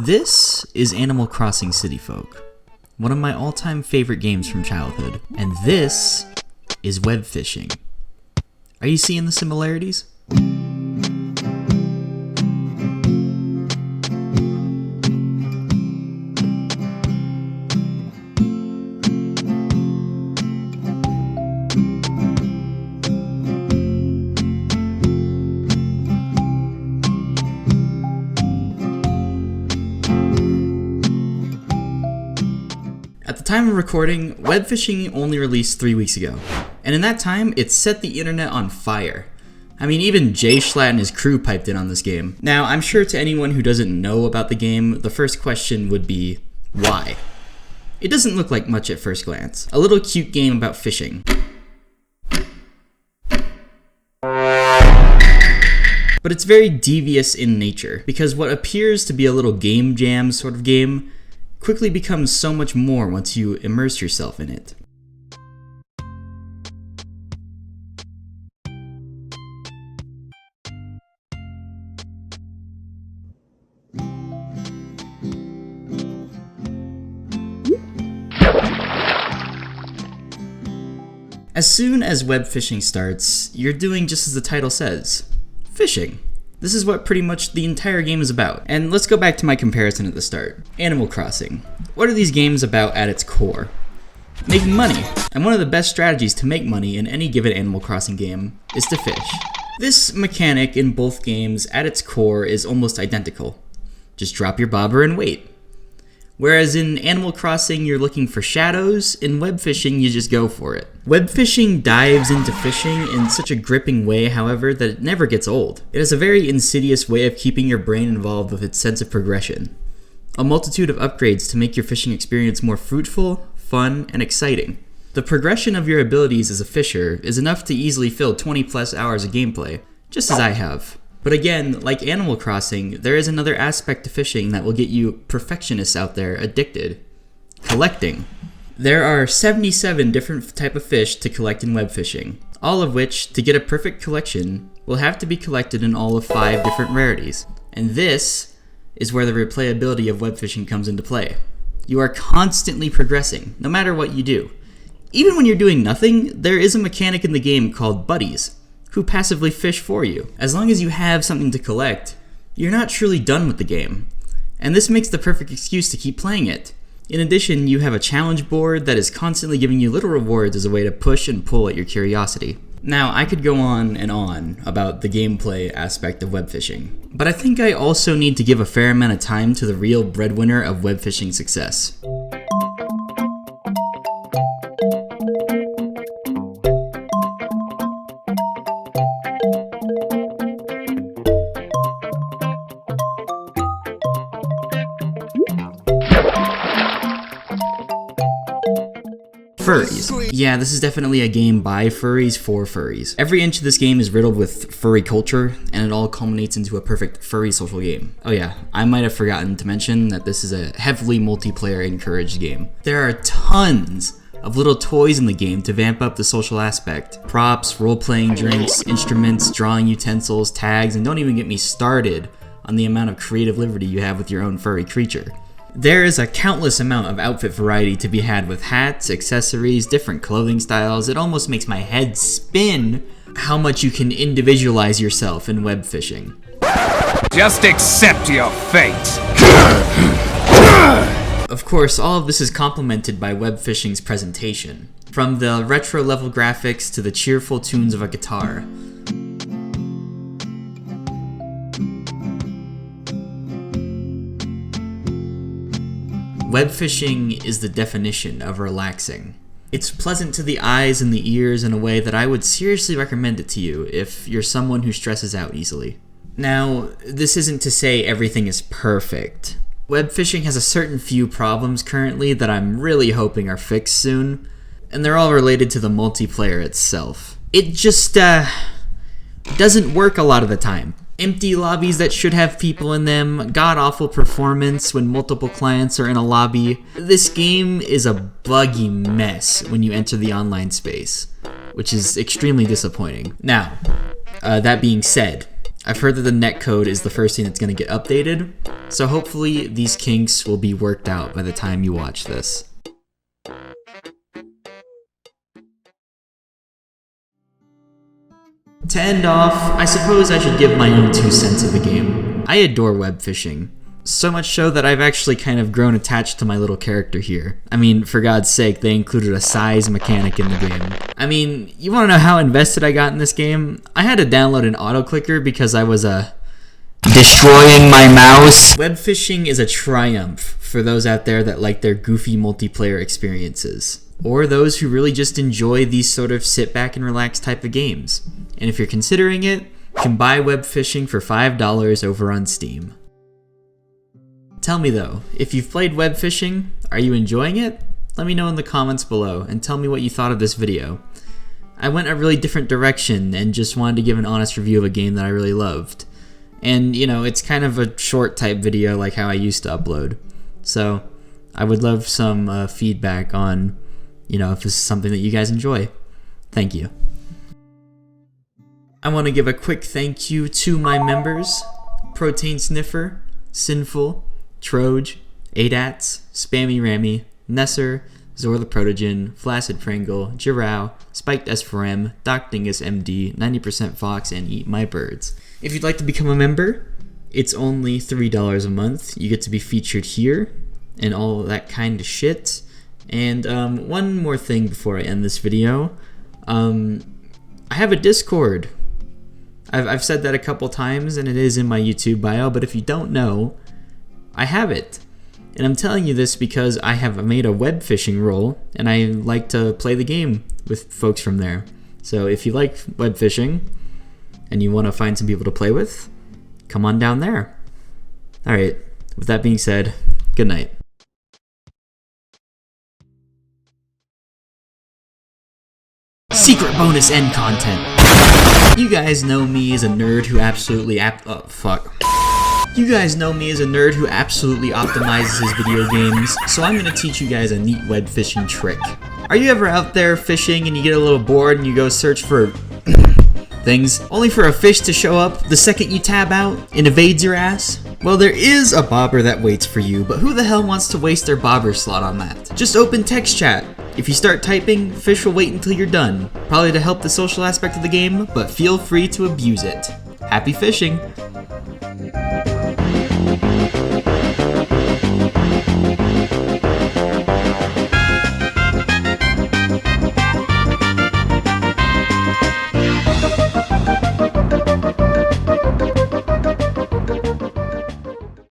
This is Animal Crossing City Folk, one of my all-time favorite games from childhood, and this is Webfishing. Are you seeing the similarities? At the time of recording, Webfishing only released 3 weeks ago, and in that time, it set the internet on fire. I mean, even Jay Schlatt and his crew piped in on this game. Now, I'm sure to anyone who doesn't know about the game, the first question would be, why? It doesn't look like much at first glance. A little cute game about fishing. But it's very devious in nature, because what appears to be a little game jam sort of game quickly becomes so much more once you immerse yourself in it. As soon as web fishing starts, you're doing just as the title says, fishing. This is what pretty much the entire game is about. And let's go back to my comparison at the start. Animal Crossing. What are these games about at its core? Making money. And one of the best strategies to make money in any given Animal Crossing game is to fish. This mechanic in both games at its core is almost identical. Just drop your bobber and wait. Whereas in Animal Crossing, you're looking for shadows, in web fishing, you just go for it. Web fishing dives into fishing in such a gripping way, however, that it never gets old. It has a very insidious way of keeping your brain involved with its sense of progression. A multitude of upgrades to make your fishing experience more fruitful, fun, and exciting. The progression of your abilities as a fisher is enough to easily fill 20 plus hours of gameplay, just as I have. But again, like Animal Crossing, there is another aspect to fishing that will get you perfectionists out there addicted. Collecting. There are 77 different type of fish to collect in web fishing, all of which, to get a perfect collection, will have to be collected in all of 5 different rarities. And this is where the replayability of web fishing comes into play. You are constantly progressing, no matter what you do. Even when you're doing nothing, there is a mechanic in the game called buddies, who passively fish for you. As long as you have something to collect, you're not truly done with the game. And this makes the perfect excuse to keep playing it. In addition, you have a challenge board that is constantly giving you little rewards as a way to push and pull at your curiosity. Now, I could go on and on about the gameplay aspect of web fishing, but I think I also need to give a fair amount of time to the real breadwinner of web fishing success. Furries. Yeah, this is definitely a game by furries for furries. Every inch of this game is riddled with furry culture, and it all culminates into a perfect furry social game. Oh yeah, I might have forgotten to mention that this is a heavily multiplayer encouraged game. There are tons of little toys in the game to vamp up the social aspect. Props, role-playing drinks, instruments, drawing utensils, tags, and don't even get me started on the amount of creative liberty you have with your own furry creature. There is a countless amount of outfit variety to be had with hats, accessories, different clothing styles. It almost makes my head spin how much you can individualize yourself in web fishing. Just accept your fate. Of course, all of this is complemented by web fishing's presentation. From the retro level graphics to the cheerful tunes of a guitar. Web fishing is the definition of relaxing. It's pleasant to the eyes and the ears in a way that I would seriously recommend it to you if you're someone who stresses out easily. Now, this isn't to say everything is perfect. Web fishing has a certain few problems currently that I'm really hoping are fixed soon, and they're all related to the multiplayer itself. It just, doesn't work a lot of the time. Empty lobbies that should have people in them, god-awful performance when multiple clients are in a lobby. This game is a buggy mess when you enter the online space, which is extremely disappointing. Now, that being said, I've heard that the netcode is the first thing that's going to get updated, So hopefully these kinks will be worked out by the time you watch this. To end off, I suppose I should give my own 2 cents of the game. I adore web fishing. So much so that I've actually kind of grown attached to my little character here. I mean, for God's sake, they included a size mechanic in the game. I mean, you wanna know how invested I got in this game? I had to download an auto clicker because I was destroying my mouse. Web fishing is a triumph for those out there that like their goofy multiplayer experiences, or those who really just enjoy these sort of sit back and relax type of games. And if you're considering it, you can buy web fishing for $5 over on Steam. Tell me though, if you've played web fishing, are you enjoying it? Let me know in the comments below and tell me what you thought of this video. I went a really different direction and just wanted to give an honest review of a game that I really loved. And you know, it's kind of a short type video like how I used to upload. So I would love some feedback on, you know, if this is something that you guys enjoy. Thank you. I want to give a quick thank you to my members: Protein Sniffer, Sinful, Troj, Adats, Spammy Rammy, Nesser, Zor the Protogen, Flaccid Pringle, Jirao, Spiked S4M, Doc Dingus MD, 90% Fox, and Eat My Birds. If you'd like to become a member, it's only $3 a month. You get to be featured here and all that kind of shit. And one more thing before I end this video. I have a Discord. I've said that a couple times and it is in my YouTube bio, but if you don't know, I have it. And I'm telling you this because I have made a web fishing role and I like to play the game with folks from there. So if you like web fishing and you want to find some people to play with, come on down there. Alright, with that being said, good night. Secret bonus end content. You guys know me as a nerd who absolutely You guys know me as a nerd who absolutely optimizes his video games, so I'm gonna teach you guys a neat web fishing trick. Are you ever out there fishing and you get a little bored and you go search for things, only for a fish to show up the second you tab out and evades your ass? Well, there is a bobber that waits for you, but who the hell wants to waste their bobber slot on that? Just open text chat. If you start typing, fish will wait until you're done. Probably to help the social aspect of the game, but feel free to abuse it. Happy fishing!